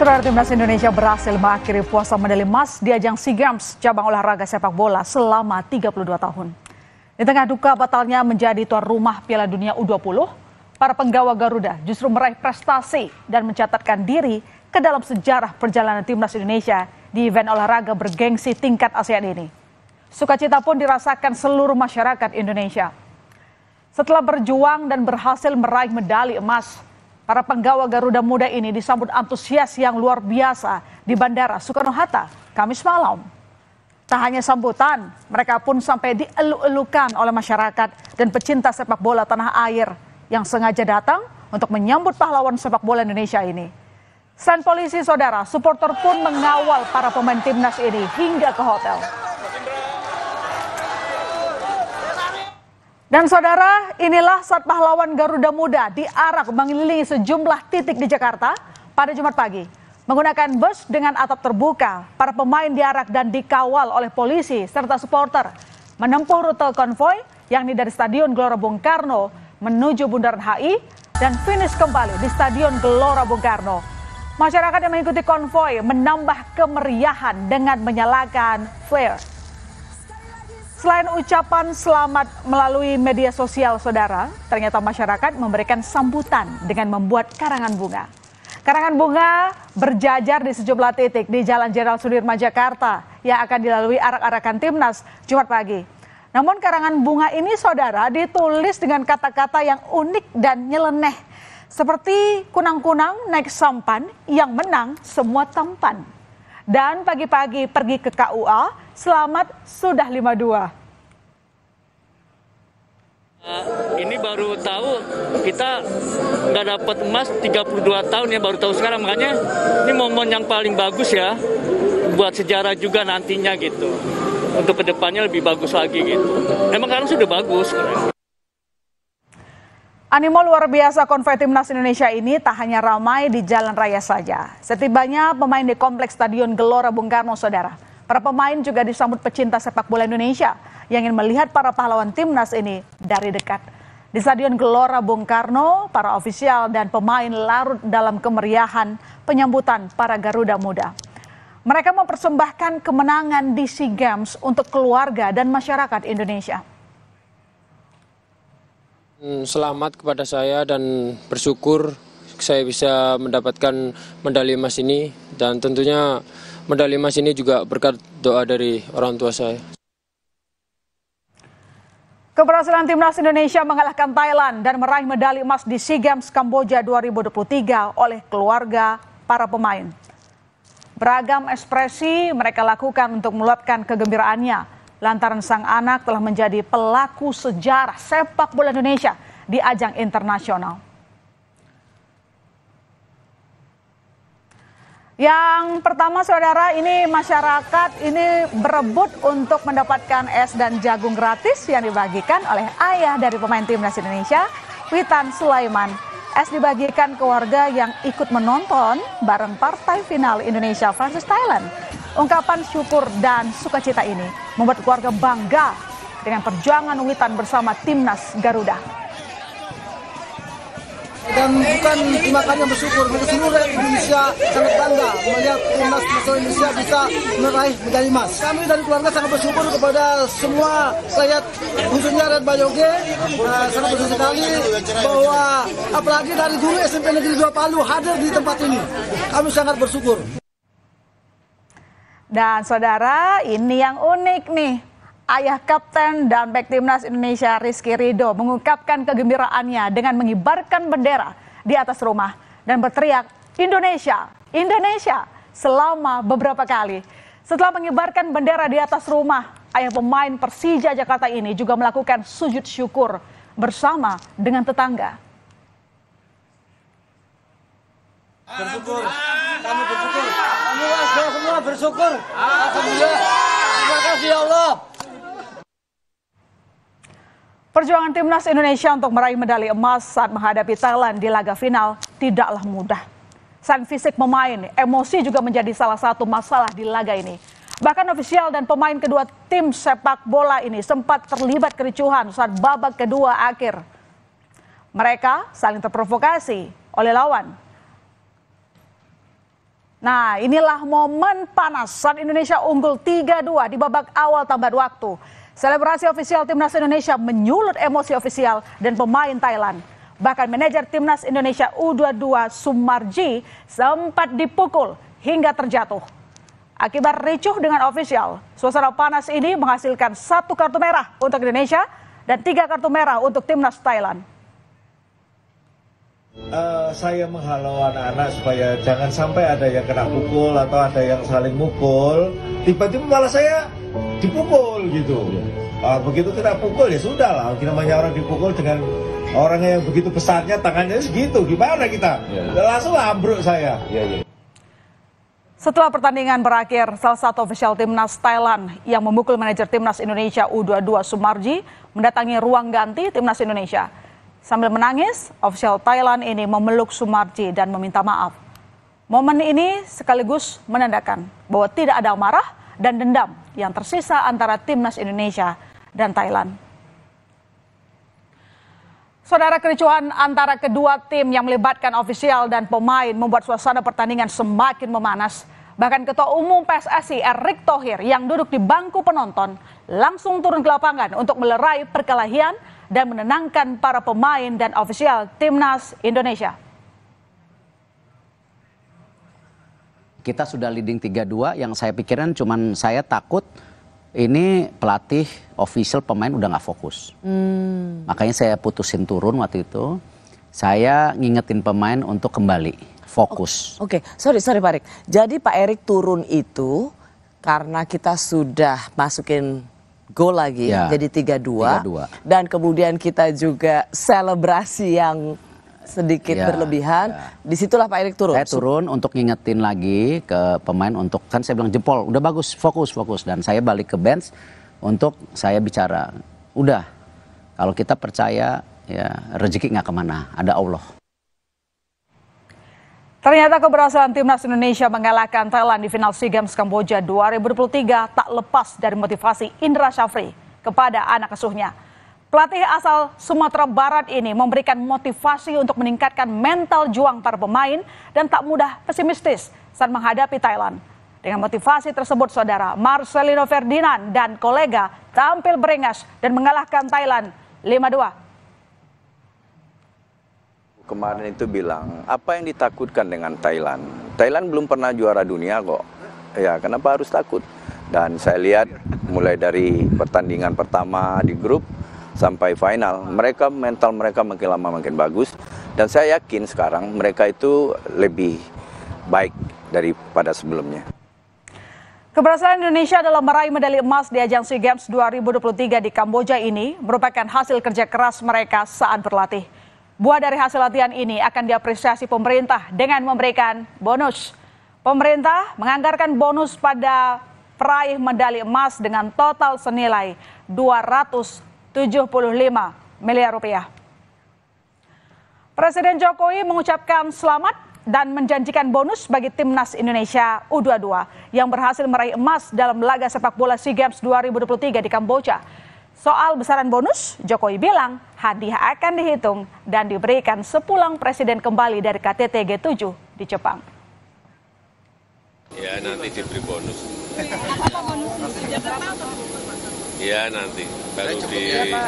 Saudara, timnas Indonesia berhasil mengakhiri puasa medali emas di ajang SEA Games cabang olahraga sepak bola selama 32 tahun. Di tengah duka batalnya menjadi tuan rumah Piala Dunia U20, para penggawa Garuda justru meraih prestasi dan mencatatkan diri ke dalam sejarah perjalanan timnas Indonesia di event olahraga bergengsi tingkat ASEAN ini. Sukacita pun dirasakan seluruh masyarakat Indonesia. Setelah berjuang dan berhasil meraih medali emas, para penggawa Garuda Muda ini disambut antusias yang luar biasa di Bandara Soekarno-Hatta, Kamis malam. Tak hanya sambutan, mereka pun sampai dielu-elukan oleh masyarakat dan pecinta sepak bola tanah air yang sengaja datang untuk menyambut pahlawan sepak bola Indonesia ini. Selain polisi, saudara, supporter pun mengawal para pemain timnas ini hingga ke hotel. Dan saudara, inilah saat pahlawan Garuda Muda diarak mengelilingi sejumlah titik di Jakarta pada Jumat pagi. Menggunakan bus dengan atap terbuka, para pemain diarak dan dikawal oleh polisi serta supporter menempuh rute konvoi yakni dari Stadion Gelora Bung Karno menuju Bundaran HI dan finish kembali di Stadion Gelora Bung Karno. Masyarakat yang mengikuti konvoi menambah kemeriahan dengan menyalakan flare. Selain ucapan selamat melalui media sosial, saudara, ternyata masyarakat memberikan sambutan dengan membuat karangan bunga. Karangan bunga berjajar di sejumlah titik di Jalan Jenderal Sudirman, Jakarta yang akan dilalui arak-arakan timnas Jumat pagi. Namun karangan bunga ini, saudara, ditulis dengan kata-kata yang unik dan nyeleneh. Seperti kunang-kunang naik sampan, yang menang semua tampan. Dan pagi-pagi pergi ke KUA, selamat sudah 52. Ini baru tahu kita nggak dapat emas 32 tahun ya, baru tahu sekarang. Makanya ini momen yang paling bagus ya, buat sejarah juga nantinya gitu. Untuk kedepannya lebih bagus lagi gitu. Emang sekarang sudah bagus. Animo luar biasa konvoi timnas Indonesia ini tak hanya ramai di jalan raya saja. Setibanya pemain di kompleks Stadion Gelora Bung Karno, saudara, para pemain juga disambut pecinta sepak bola Indonesia yang ingin melihat para pahlawan timnas ini dari dekat. Di Stadion Gelora Bung Karno, para ofisial dan pemain larut dalam kemeriahan penyambutan para Garuda Muda. Mereka mempersembahkan kemenangan di SEA Games untuk keluarga dan masyarakat Indonesia. Selamat kepada saya dan bersyukur saya bisa mendapatkan medali emas ini, dan tentunya medali emas ini juga berkat doa dari orang tua saya. Keberhasilan timnas Indonesia mengalahkan Thailand dan meraih medali emas di SEA Games Kamboja 2023 oleh keluarga para pemain. Beragam ekspresi mereka lakukan untuk meluapkan kegembiraannya lantaran sang anak telah menjadi pelaku sejarah sepak bola Indonesia di ajang internasional. Yang pertama, saudara, ini masyarakat ini berebut untuk mendapatkan es dan jagung gratis yang dibagikan oleh ayah dari pemain timnas Indonesia, Witan Sulaiman. Es dibagikan ke warga yang ikut menonton bareng partai final Indonesia versus Thailand. Ungkapan syukur dan sukacita ini membuat keluarga bangga dengan perjuangan Witan bersama timnas Garuda. Dan bukan makanya bersyukur, seluruh Indonesia sangat bangga melihat timnas nasional Indonesia bisa meraih medali emas. Kami dari keluarga sangat bersyukur kepada semua rakyat, khususnya rakyat Bayoge, sangat bersyukur sekali bahwa apalagi dari guru SMP Negeri 2 Palu hadir di tempat ini. Kami sangat bersyukur. Dan saudara, ini yang unik nih. Ayah Kapten dan bek timnas Indonesia Rizky Ridho mengungkapkan kegembiraannya dengan mengibarkan bendera di atas rumah dan berteriak Indonesia, Indonesia selama beberapa kali. Setelah mengibarkan bendera di atas rumah, ayah pemain Persija Jakarta ini juga melakukan sujud syukur bersama dengan tetangga. Bersyukur, kami bersyukur, kami warga semua bersyukur. Alhamdulillah, terima kasih ya Allah. Perjuangan timnas Indonesia untuk meraih medali emas saat menghadapi Thailand di laga final tidaklah mudah. Selain fisik pemain, emosi juga menjadi salah satu masalah di laga ini. Bahkan ofisial dan pemain kedua tim sepak bola ini sempat terlibat kericuhan saat babak kedua akhir. Mereka saling terprovokasi oleh lawan. Nah, inilah momen panas saat Indonesia unggul 3-2 di babak awal tambahan waktu. Selebrasi ofisial Timnas Indonesia menyulut emosi ofisial dan pemain Thailand. Bahkan manajer Timnas Indonesia U22 Sumarji sempat dipukul hingga terjatuh. Akibat ricuh dengan ofisial, suasana panas ini menghasilkan 1 kartu merah untuk Indonesia dan 3 kartu merah untuk Timnas Thailand. Saya menghalau anak-anak supaya jangan sampai ada yang kena pukul atau ada yang saling mukul. Tiba-tiba malah saya dipukul gitu. Begitu kita pukul ya sudah lah. Namanya orang dipukul dengan orang yang begitu besarnya tangannya segitu. Gimana kita? Langsung ambruk saya. Setelah pertandingan berakhir, salah satu ofisial Timnas Thailand yang memukul manajer Timnas Indonesia U22 Sumarji mendatangi ruang ganti Timnas Indonesia. Sambil menangis, ofisial Thailand ini memeluk Sumarji dan meminta maaf. Momen ini sekaligus menandakan bahwa tidak ada amarah dan dendam yang tersisa antara Timnas Indonesia dan Thailand. Saudara, kericuhan antara kedua tim yang melibatkan ofisial dan pemain membuat suasana pertandingan semakin memanas. Bahkan Ketua Umum PSSI Erick Thohir yang duduk di bangku penonton langsung turun ke lapangan untuk melerai perkelahian dan menenangkan para pemain dan ofisial Timnas Indonesia. Kita sudah leading 3-2, yang saya pikiran cuman saya takut ini pelatih, official, pemain udah nggak fokus. Makanya saya putusin turun waktu itu. Saya ngingetin pemain untuk kembali fokus. Oke, sorry Pak Erik. Jadi Pak Erik turun itu karena kita sudah masukin gol lagi, Ya, jadi 3-2. 3-2. Dan kemudian kita juga selebrasi yang sedikit Ya, berlebihan. ya. Disitulah Pak Erik turun. Saya turun untuk ngingetin lagi ke pemain untuk, kan saya bilang jempol, udah bagus, fokus. Dan saya balik ke bench untuk saya bicara, udah, kalau kita percaya ya rezeki nggak kemana, ada Allah. Ternyata keberhasilan Timnas Indonesia mengalahkan Thailand di final SEA Games Kamboja 2023 tak lepas dari motivasi Indra Syafri kepada anak asuhnya. Pelatih asal Sumatera Barat ini memberikan motivasi untuk meningkatkan mental juang para pemain dan tak mudah pesimistis saat menghadapi Thailand. Dengan motivasi tersebut, saudara, Marcelino Ferdinand dan kolega tampil beringas dan mengalahkan Thailand 5-2. Kemarin itu bilang, apa yang ditakutkan dengan Thailand? Thailand belum pernah juara dunia kok. Ya, kenapa harus takut? Dan saya lihat mulai dari pertandingan pertama di grup sampai final, mental mereka makin lama makin bagus. Dan saya yakin sekarang mereka itu lebih baik daripada sebelumnya. Keberhasilan Indonesia dalam meraih medali emas di ajang SEA Games 2023 di Kamboja ini merupakan hasil kerja keras mereka saat berlatih. Buah dari hasil latihan ini akan diapresiasi pemerintah dengan memberikan bonus. Pemerintah menganggarkan bonus pada peraih medali emas dengan total senilai 275 miliar rupiah. Presiden Jokowi mengucapkan selamat dan menjanjikan bonus bagi Timnas Indonesia U22 yang berhasil meraih emas dalam laga sepak bola SEA Games 2023 di Kamboja. Soal besaran bonus, Jokowi bilang hadiah akan dihitung dan diberikan sepulang Presiden kembali dari KTT G7 di Jepang. Ya, nanti diberi bonus. Ya, nanti baru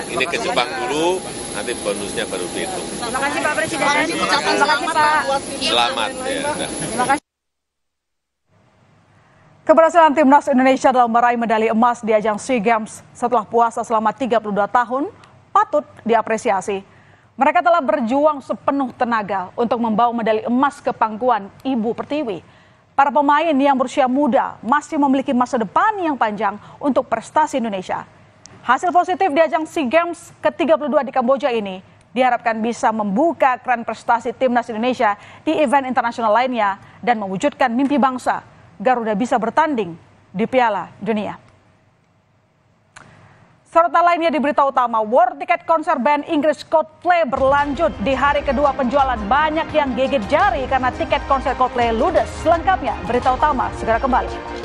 ini ke Jepang dulu, nanti bonusnya baru dihitung. Terima kasih Pak Presiden. Terima kasih Pak. Selamat ya. Terima kasih. Keberhasilan Timnas Indonesia dalam meraih medali emas di ajang SEA Games setelah puasa selama 32 tahun patut diapresiasi. Mereka telah berjuang sepenuh tenaga untuk membawa medali emas ke pangkuan Ibu Pertiwi. Para pemain yang berusia muda masih memiliki masa depan yang panjang untuk prestasi Indonesia. Hasil positif di ajang SEA Games ke-32 di Kamboja ini diharapkan bisa membuka keran prestasi Timnas Indonesia di event internasional lainnya dan mewujudkan mimpi bangsa. Garuda bisa bertanding di Piala Dunia. Sorotan lainnya di berita utama, war tiket konser band Inggris Coldplay berlanjut. Di hari kedua penjualan banyak yang gigit jari karena tiket konser Coldplay ludes. Selengkapnya berita utama segera kembali.